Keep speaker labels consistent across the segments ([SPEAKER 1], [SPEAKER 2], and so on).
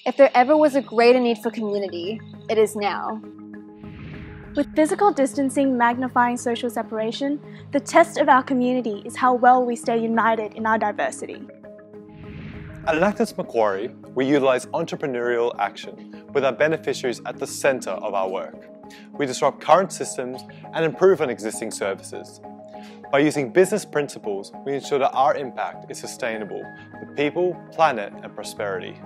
[SPEAKER 1] If there ever was a greater need for community, it is now.
[SPEAKER 2] With physical distancing magnifying social separation, the test of our community is how well we stay united in our diversity.
[SPEAKER 3] At Enactus Macquarie, we utilise entrepreneurial action with our beneficiaries at the centre of our work. We disrupt current systems and improve on existing services. By using business principles, we ensure that our impact is sustainable for people, planet and prosperity.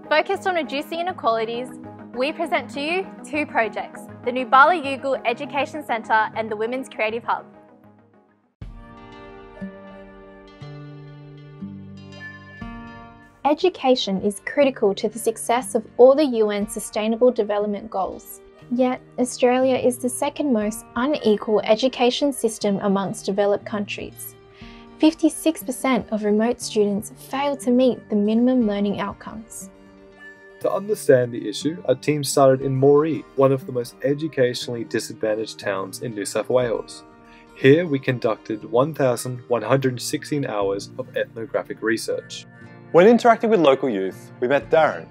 [SPEAKER 4] Focused on reducing inequalities, we present to you two projects, the Nubala Yugal Education Centre and the Women's Creative Hub. Education is critical to the success of all the UN Sustainable Development Goals. Yet, Australia is the second most unequal education system amongst developed countries. 56% of remote students fail to meet the minimum learning outcomes.
[SPEAKER 5] To understand the issue, a team started in Macquarie, one of the most educationally disadvantaged towns in New South Wales. Here we conducted 1,116 hours of ethnographic research.
[SPEAKER 3] When interacting with local youth, we met Darren,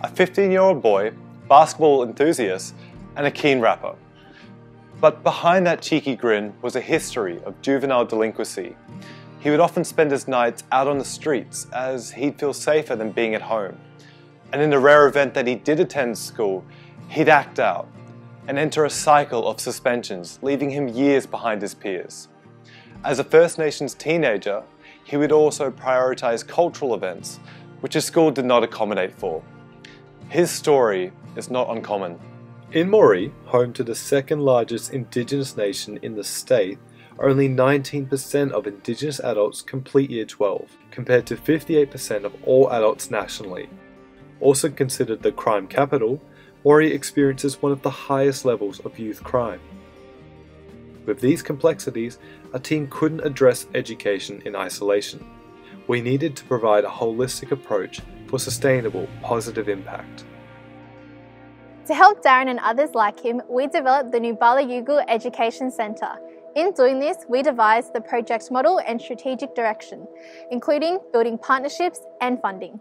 [SPEAKER 3] a 15-year-old boy, basketball enthusiast and a keen rapper. But behind that cheeky grin was a history of juvenile delinquency. He would often spend his nights out on the streets as he'd feel safer than being at home. And in the rare event that he did attend school, he'd act out and enter a cycle of suspensions, leaving him years behind his peers. As a First Nations teenager, he would also prioritise cultural events, which his school did not accommodate for. His story is not uncommon.
[SPEAKER 5] In Macquarie, home to the second largest Indigenous nation in the state, only 19% of Indigenous adults complete Year 12, compared to 58% of all adults nationally. Also considered the crime capital, Macquarie experiences one of the highest levels of youth crime. With these complexities, a team couldn't address education in isolation. We needed to provide a holistic approach for sustainable, positive impact.
[SPEAKER 4] To help Darren and others like him, we developed the Nubala Yugal Education Centre. In doing this, we devised the project model and strategic direction, including building partnerships and funding.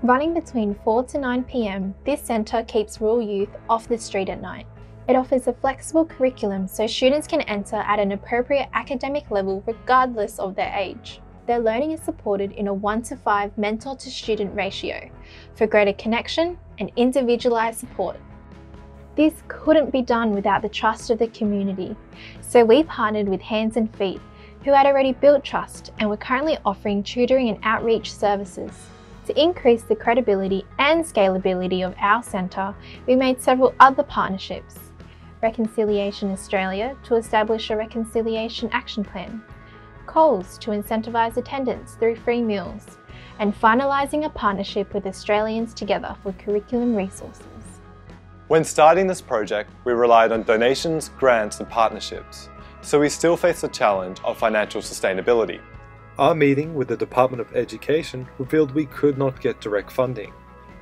[SPEAKER 4] Running between 4 to 9 p.m, this centre keeps rural youth off the street at night. It offers a flexible curriculum so students can enter at an appropriate academic level regardless of their age. Their learning is supported in a 1:5 mentor to student ratio for greater connection and individualised support. This couldn't be done without the trust of the community, so we partnered with Hands and Feet, who had already built trust and were currently offering tutoring and outreach services. To increase the credibility and scalability of our centre, we made several other partnerships. Reconciliation Australia to establish a reconciliation action plan, Coles to incentivise attendance through free meals, and finalising a partnership with Australians Together for curriculum resources.
[SPEAKER 3] When starting this project, we relied on donations, grants and partnerships, so we still face the challenge of financial sustainability.
[SPEAKER 5] Our meeting with the Department of Education revealed we could not get direct funding,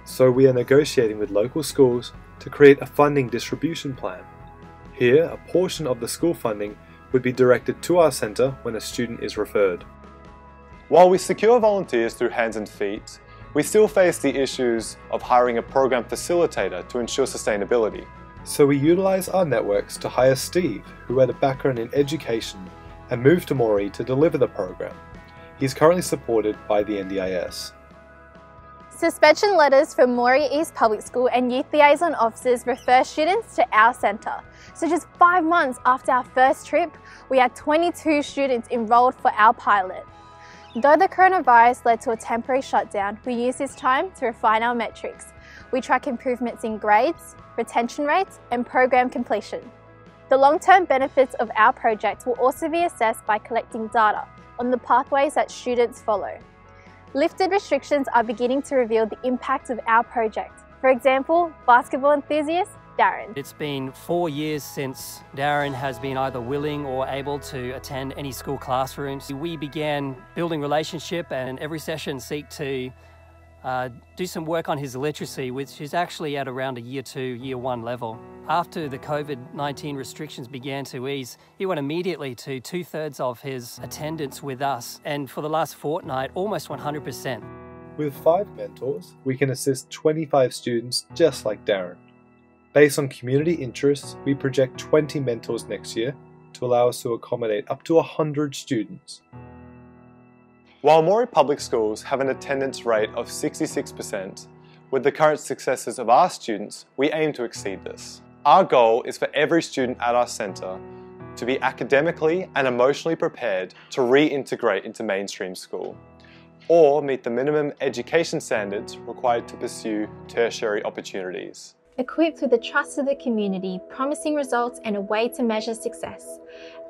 [SPEAKER 5] so we are negotiating with local schools to create a funding distribution plan. Here, a portion of the school funding would be directed to our centre when a student is referred.
[SPEAKER 3] While we secure volunteers through Hands and Feet, we still face the issues of hiring a program facilitator to ensure sustainability.
[SPEAKER 5] So we utilise our networks to hire Steve, who had a background in education, and moved to Macquarie to deliver the program. He is currently supported by the NDIS.
[SPEAKER 4] Suspension letters from Macquarie East Public School and Youth Liaison Officers refer students to our centre. So just 5 months after our first trip, we had 22 students enrolled for our pilot. Though the coronavirus led to a temporary shutdown, we used this time to refine our metrics. We track improvements in grades, retention rates and program completion. The long-term benefits of our project will also be assessed by collecting data on the pathways that students follow. Lifted restrictions are beginning to reveal the impact of our project. For example, basketball enthusiast Darren.
[SPEAKER 6] It's been 4 years since Darren has been either willing or able to attend any school classrooms. We began building relationship and every session seek to do some work on his literacy, which is actually at around a Year 2, Year 1 level. After the COVID-19 restrictions began to ease, he went immediately to 2/3 of his attendance with us, and for the last fortnight, almost 100%.
[SPEAKER 5] With 5 mentors, we can assist 25 students just like Darren. Based on community interests, we project 20 mentors next year to allow us to accommodate up to 100 students.
[SPEAKER 3] While Macquarie Public Schools have an attendance rate of 66%, with the current successes of our students, we aim to exceed this. Our goal is for every student at our centre to be academically and emotionally prepared to reintegrate into mainstream school, or meet the minimum education standards required to pursue tertiary opportunities.
[SPEAKER 4] Equipped with the trust of the community, promising results and a way to measure success,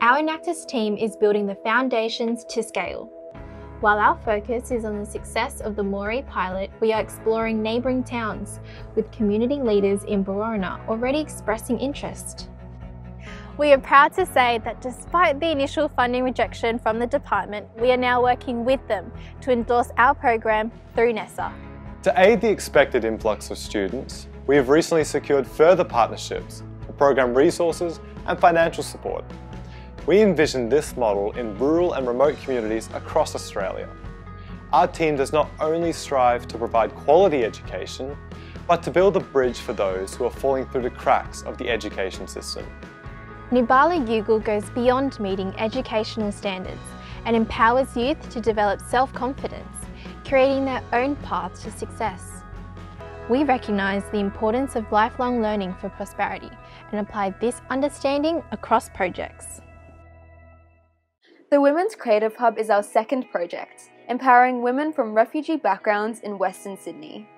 [SPEAKER 4] our Enactus team is building the foundations to scale. While our focus is on the success of the Macquarie pilot, we are exploring neighbouring towns, with community leaders in Barona already expressing interest. We are proud to say that despite the initial funding rejection from the department, we are now working with them to endorse our program through NESA.
[SPEAKER 3] To aid the expected influx of students, we have recently secured further partnerships for program resources and financial support. We envision this model in rural and remote communities across Australia. Our team does not only strive to provide quality education, but to build a bridge for those who are falling through the cracks of the education system.
[SPEAKER 4] Nubala Yugal goes beyond meeting educational standards and empowers youth to develop self-confidence, creating their own path to success. We recognise the importance of lifelong learning for prosperity and apply this understanding across projects.
[SPEAKER 1] The Women's Creative Hub is our second project, empowering women from refugee backgrounds in Western Sydney.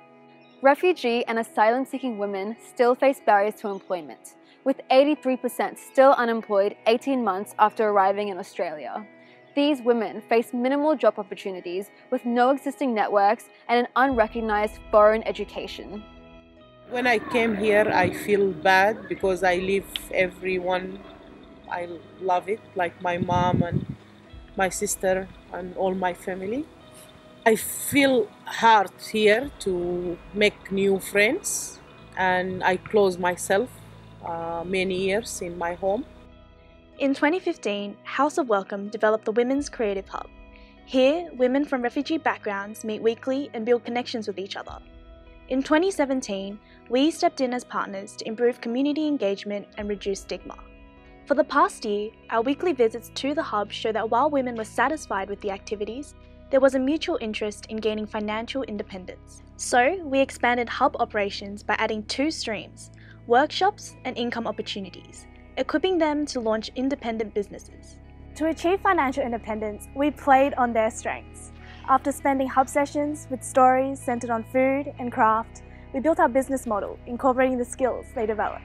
[SPEAKER 1] Refugee and asylum-seeking women still face barriers to employment, with 83% still unemployed 18 months after arriving in Australia. These women face minimal job opportunities with no existing networks and an unrecognised foreign education.
[SPEAKER 7] When I came here, I feel bad because I leave everyone. I love it, like my mom and my sister and all my family. I feel hard here to make new friends, and I close myself many years in my home.
[SPEAKER 2] In 2015, House of Welcome developed the Women's Creative Hub. Here, women from refugee backgrounds meet weekly and build connections with each other. In 2017, we stepped in as partners to improve community engagement and reduce stigma. For the past year, our weekly visits to the hub show that while women were satisfied with the activities, there was a mutual interest in gaining financial independence. So, we expanded hub operations by adding 2 streams, workshops and income opportunities, equipping them to launch independent businesses. To achieve financial independence, we played on their strengths. After spending hub sessions with stories centered on food and craft, we built our business model, incorporating the skills they developed.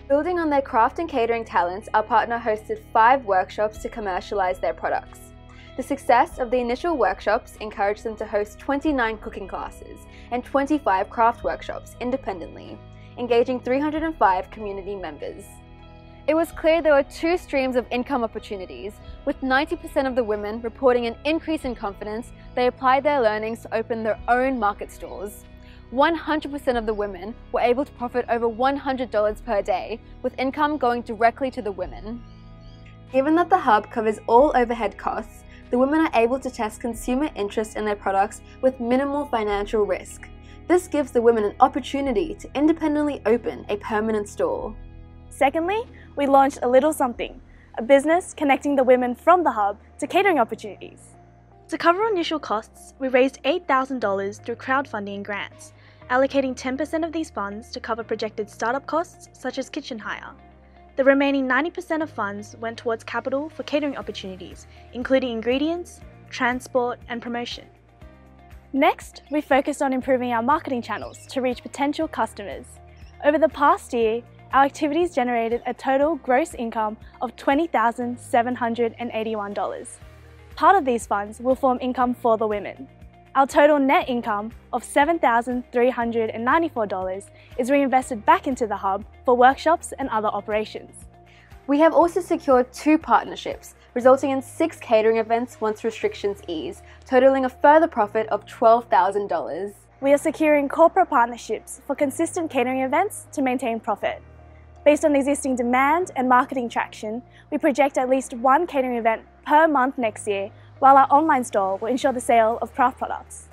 [SPEAKER 1] Building on their craft and catering talents, our partner hosted 5 workshops to commercialise their products. The success of the initial workshops encouraged them to host 29 cooking classes and 25 craft workshops independently, engaging 305 community members. It was clear there were 2 streams of income opportunities, with 90% of the women reporting an increase in confidence. They applied their learnings to open their own market stalls. 100% of the women were able to profit over $100 per day, with income going directly to the women. Given that the hub covers all overhead costs, the women are able to test consumer interest in their products with minimal financial risk. This gives the women an opportunity to independently open a permanent store.
[SPEAKER 2] Secondly, we launched A Little Something, a business connecting the women from the hub to catering opportunities. To cover initial costs, we raised $8,000 through crowdfunding and grants, allocating 10% of these funds to cover projected startup costs such as kitchen hire. The remaining 90% of funds went towards capital for catering opportunities, including ingredients, transport and promotion. Next, we focused on improving our marketing channels to reach potential customers. Over the past year, our activities generated a total gross income of $20,781. Part of these funds will form income for the women. Our total net income of $7,394 is reinvested back into the hub for workshops and other operations.
[SPEAKER 1] We have also secured 2 partnerships, resulting in 6 catering events once restrictions ease, totaling a further profit of $12,000.
[SPEAKER 2] We are securing corporate partnerships for consistent catering events to maintain profit. Based on existing demand and marketing traction, we project at least 1 catering event per month next year, while our online store will ensure the sale of craft products.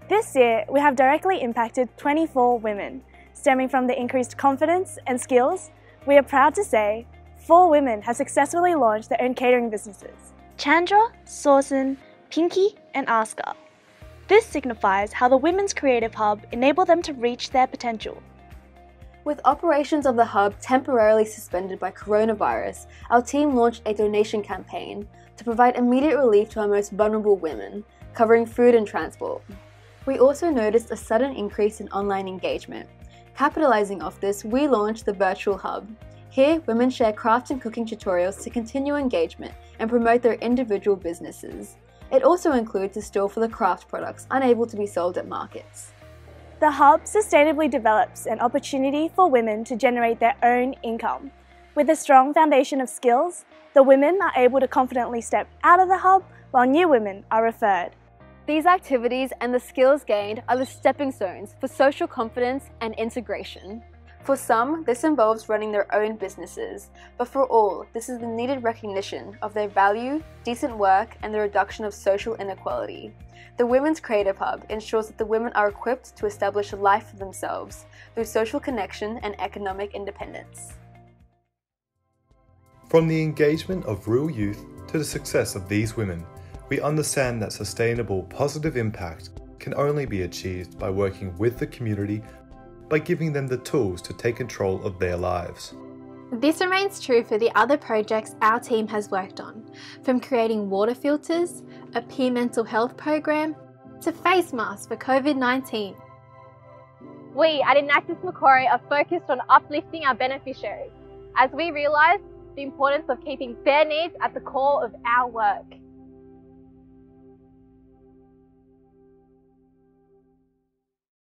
[SPEAKER 2] This year, we have directly impacted 24 women. Stemming from the increased confidence and skills, we are proud to say 4 women have successfully launched their own catering businesses: Chandra, Sausan, Pinky, and Aska. This signifies how the Women's Creative Hub enabled them to reach their potential.
[SPEAKER 1] With operations of the hub temporarily suspended by coronavirus, our team launched a donation campaign to provide immediate relief to our most vulnerable women, covering food and transport. We also noticed a sudden increase in online engagement. Capitalizing off this, we launched the Virtual Hub. Here, women share craft and cooking tutorials to continue engagement and promote their individual businesses. It also includes a store for the craft products unable to be sold at markets.
[SPEAKER 2] The Hub sustainably develops an opportunity for women to generate their own income. With a strong foundation of skills, the women are able to confidently step out of the Hub while new women are referred.
[SPEAKER 1] These activities and the skills gained are the stepping stones for social confidence and integration. For some, this involves running their own businesses, but for all, this is the needed recognition of their value, decent work, and the reduction of social inequality. The Women's Creative Hub ensures that the women are equipped to establish a life for themselves through social connection and economic independence.
[SPEAKER 5] From the engagement of real youth to the success of these women, we understand that sustainable positive impact can only be achieved by working with the community, by giving them the tools to take control of their lives.
[SPEAKER 4] This remains true for the other projects our team has worked on, from creating water filters, a peer mental health program, to face masks for COVID-19.
[SPEAKER 8] We at Enactus Macquarie are focused on uplifting our beneficiaries, as we realise the importance of keeping their needs at the core of our work.